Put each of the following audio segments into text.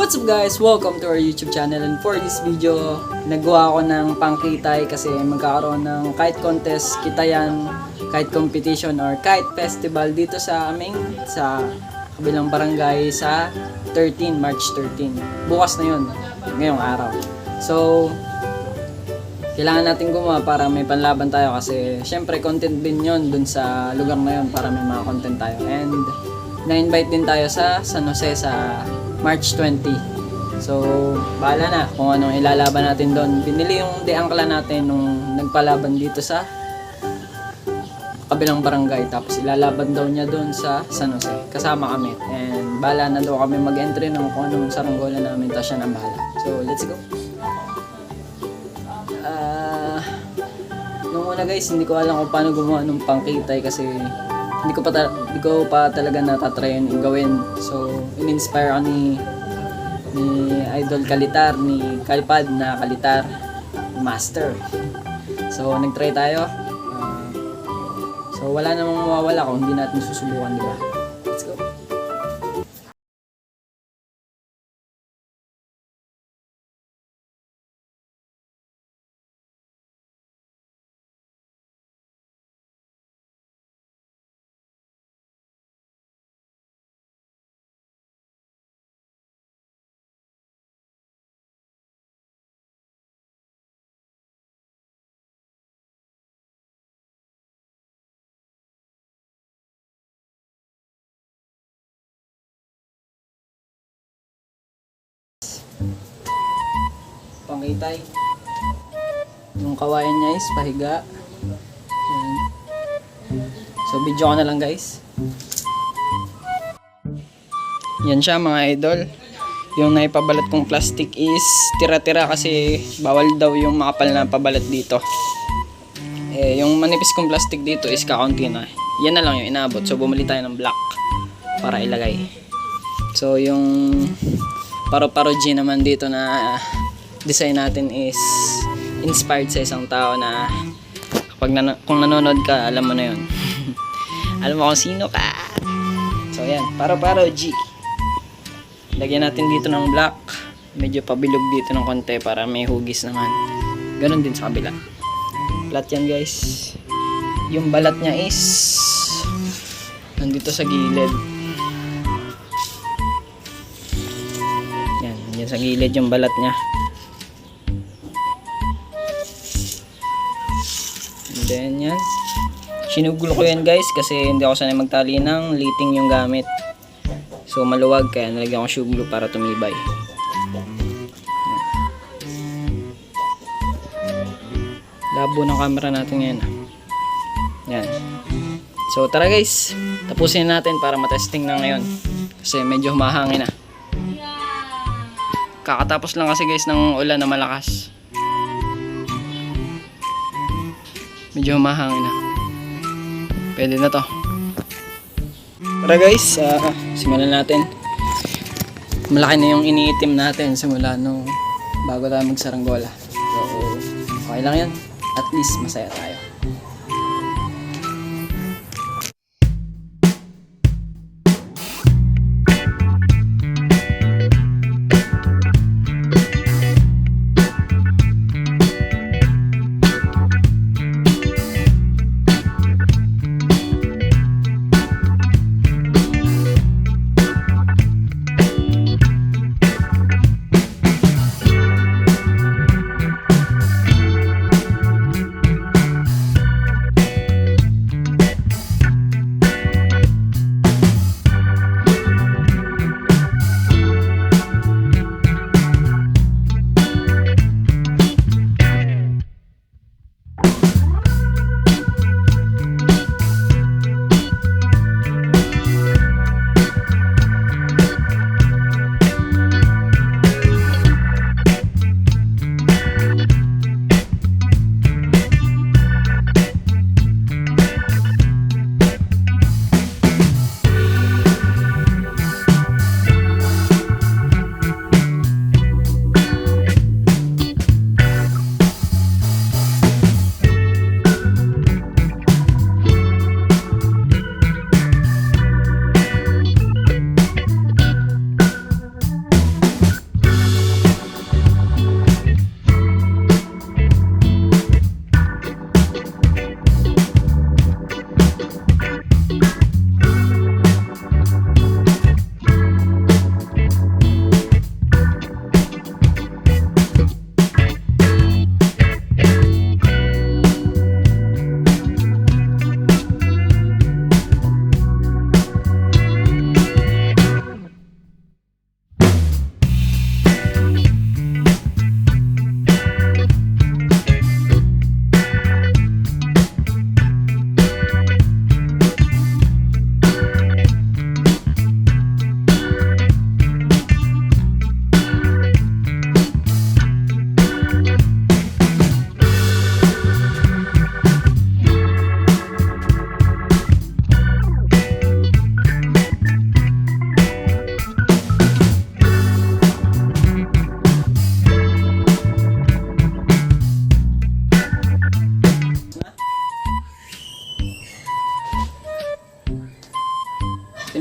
What's up guys? Welcome to our YouTube channel, and for this video, nagawa ko ng pangkitay kasi magkakaroon ng kite contest, kitayan, kite competition or kite festival dito sa aming sa kabilang barangay sa March 13. Bukas na yun, ngayong araw. So, kailangan natin gumawa para may panlaban tayo kasi syempre content din yun dun sa lugar na yun para may mga content tayo. And na-invite din tayo sa San Jose sa March 20. So, bahala na kung anong ilalaban natin doon. Binili yung deangkla natin nung nagpalaban dito sa kabilang barangay. Tapos ilalaban daw niya doon sa San Jose. Kasama kami. And bahala na daw kami mag-entry ng kung anong saranggola namin. Tapos siya na bahala. So, let's go. Nung una guys, hindi ko alam kung paano gumawa ng pangkitay kasi hindi ko pa talaga natatry yun gawin. So, in-inspire ako ni Idol Kalitar, ni Kalpad na Kalitar Master. So, nag-try tayo. So, wala namang mawawala kung hindi natin susubukan, di ba? Let's go! Pangitay. Yung kawayan niya is pahiga. Yan. So video ko na lang guys. Yan siya mga idol. Yung naipabalat kong plastic is tira-tira kasi bawal daw yung makapal na pabalat dito. Yung manipis kong plastic dito is kakaunti na. Yan na lang yung inabot. So bumili tayo ng black para ilagay. So yung paro-paro G naman dito na design natin is inspired sa isang tao na kapag kung nanonood ka, alam mo na yun. Alam mo kung sino ka. So yan, paro-paro G. Lagyan natin dito ng black. Medyo pabilog dito ng konti para may hugis naman. Ganon din sa kabila. Flat yan guys. Yung balat niya is nandito sa gilid. Yan, yan sa gilid yung balat niya. And then yan. Sinugol ko yan guys kasi hindi ako sanay magtali ng liting yung gamit. So maluwag kaya nalagyan ko shoe glue para tumibay. Labo ng camera natin ngayon. Yan. So tara guys, tapusin natin para matesting na ngayon. Kasi medyo humahangin na. Kakatapos lang kasi guys ng ulan na malakas. Medyo humahangin na. Pwede na to. Tara guys, simulan natin. Malaki na yung iniitim natin simula nung bago tayo magsaranggola. So, okay lang yan. At least masaya tayo.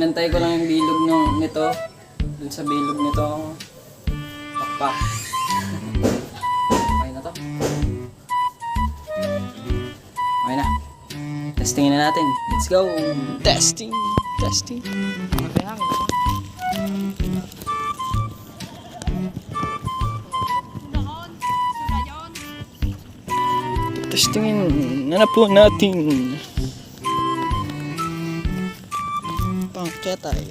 Inantay ko lang yung bilog nito. Dun sa bilog nito. Pakpak. Okay na to. Okay na. Testingin na natin. Let's go! Testing! Testing! Testingin na po natin. Pangketay.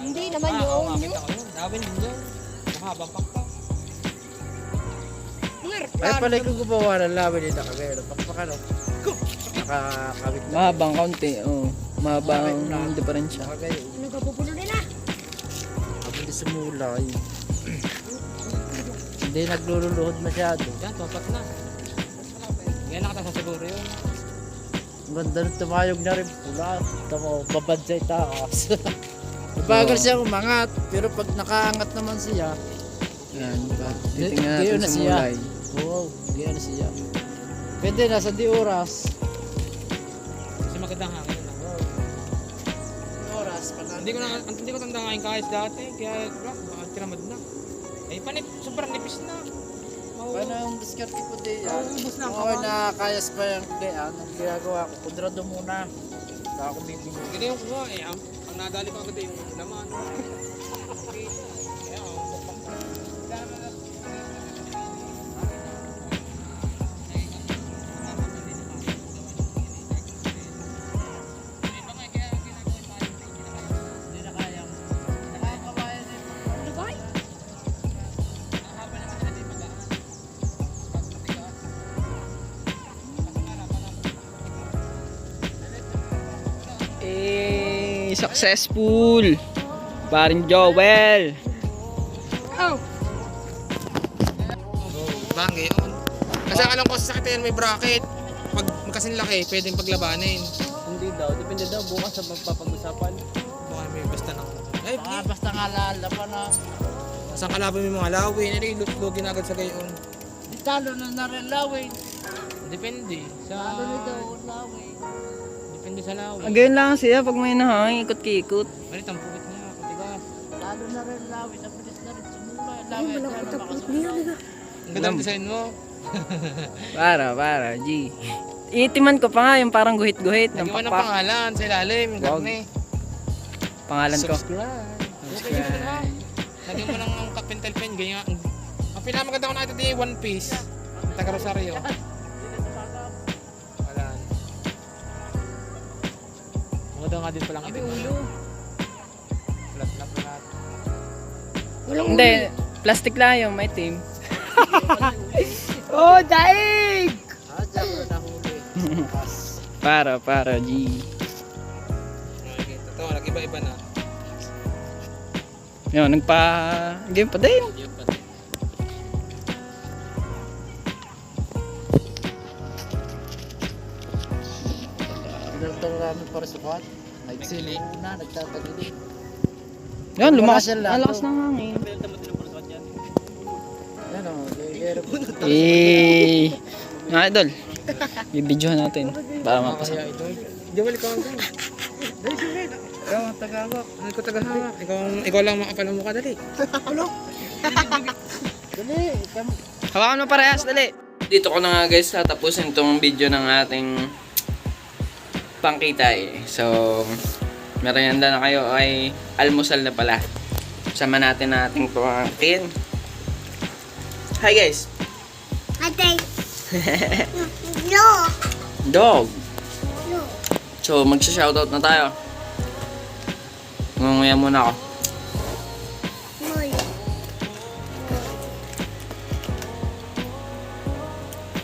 Hindi naman yung... Dawin din yun. Mahabang pakpak. Ay, pala kung gumawa ng lawin dito kami. Pakpak ano? Nakakabit na. Mahabang kaunti. Oh. Mahabang diferensya. Nagpapupulo nila. Habang di sumulay. Hindi nagluluhod masyado. Yan, tumapat na. Yan nakata sa siguro yun. Ang ganda nung tumayog na rin pula. Tama, babad sa itaas. Bagal siya umangat. Pero pag nakaangat naman siya, Yan. Titingnan Gayon natin na sa siya. mulay. wow, gano'n siya. Pwede, nasa di oras. Kasi magandang hangin na. Oras, Hindi ko tanda ngayon kahit dati. Kaya baka tinamad na. Ay, sobrang nipis na. Paano yung diskarte ko di yan? Ubus na ang Okay kawan. na kayas pa yung diyan. Ang ginagawa ko, kudrado muna. Saka ako bibigyan. Ganun yung kuha eh. Ang nadali ko agad yung laman. Hindi na kayang. Nakakabayan din. Ano ba? Successful. Paring Joel. Oh. Bangge yun. Kasi ang alam ko sa sakit yan may bracket. Pag magkasing laki, pwedeng paglabanin. Hindi daw, depende daw bukas sa magpapag-usapan. Baka may basta na. Ay, Basta nga lalaban na. saan kalaban mo yung mga lawin? Ay, lugin agad sa gayon. Di talo na narilawin. Depende sa... Talo na daw lawin. Depende sa lawin. Agayon lang siya pag may nahangin, ikot-kikot. Malit ang pukit niya, katigas. Talo na rin lawin. Sa bilis na rin simula. Ay, Lawin na malapot ang pulit makasunod. niya. Liga. Ang ganda ng design mo. Para, G. Itiman ko pa nga yung parang guhit-guhit ng Nagawa ng pakpak. pangalan sa ilalim, yung Wag. karne. Pangalan ko. Subscribe. Lagyan mo ng kapintel pen, ganyan. Ang pinakamaganda ko nakita din yung One Piece. Ang taga Rosario. Wala. Maganda nga din palang itim. Ulo. Flat na flat. Walang Hindi, plastic lang yung may team. Oh, daig! Ah, dyan ko nahuli. Para, G. Okay, totoo, nag-iba-iba na. Yun, game pa din. Pinagtalo namin para sa kwan. Nagsili na, nagtatagili. Yan, lumakas. Wala siya Lakas ng hangin. Yan o, gagero po. Mga idol. Bibidyohan natin. Para mapasa. Kaya ito. Joel, ikaw ang gawin. Ikaw ang tagawak. Ano ko tagahawak? Ikaw lang makapal mo mukha, dali. Dali, Hawakan mo parehas, dali. Dito ko na nga guys tatapusin tong video ng ating pangkitay. So, merienda na kayo ay almusal na pala. Sama natin ang ating pamangkin. Hi guys. Ate. No. Dog. No. So, magsha-shoutout na tayo. Nguya muna ako. Moy.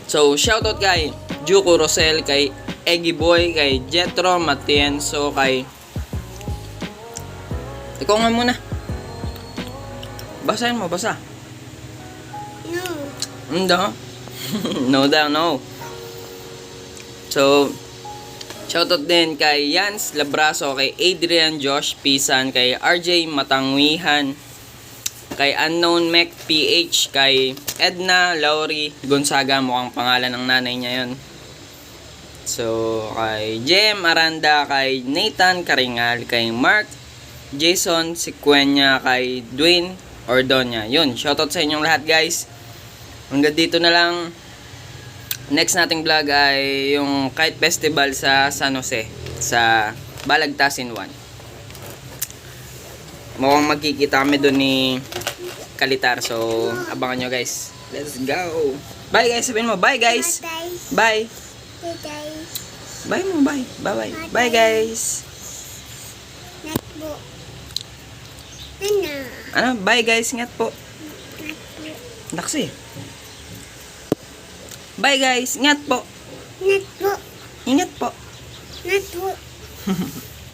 So, shoutout kay Juco Rosel, kay Eggy Boy, kay Jetro Matienzo, kay... Ikaw nga muna. Basahin mo, basa. No. No. No daw, no. So, shoutout din kay Yans Labraso, kay Adrian Josh Pisan, kay RJ Matangwihan, kay Unknown Mech PH, kay Edna Laurie Gonzaga, mukhang pangalan ng nanay niya yon. So, kay Jem Aranda, kay Nathan Karingal, kay Mark Jason Sequenya, kay Dwayne Ordonia. Yun, shoutout sa inyong lahat guys. Hanggang dito na lang. Next nating vlog ay yung Kite Festival sa San Jose, sa Balagtasin 1. Mukhang magkikita kami doon ni Kalitar. So, abangan nyo guys. Let's go. Bye guys. Sabihin mo, bye guys. Bye. Tatay. Bye mo, bye. Bye-bye. Bye guys. Natbo. Ano? Ano? Bye guys. Ingat po. Natbo. Daksi. Bye guys. Ingat po. Natbo. Ingat po. Natbo.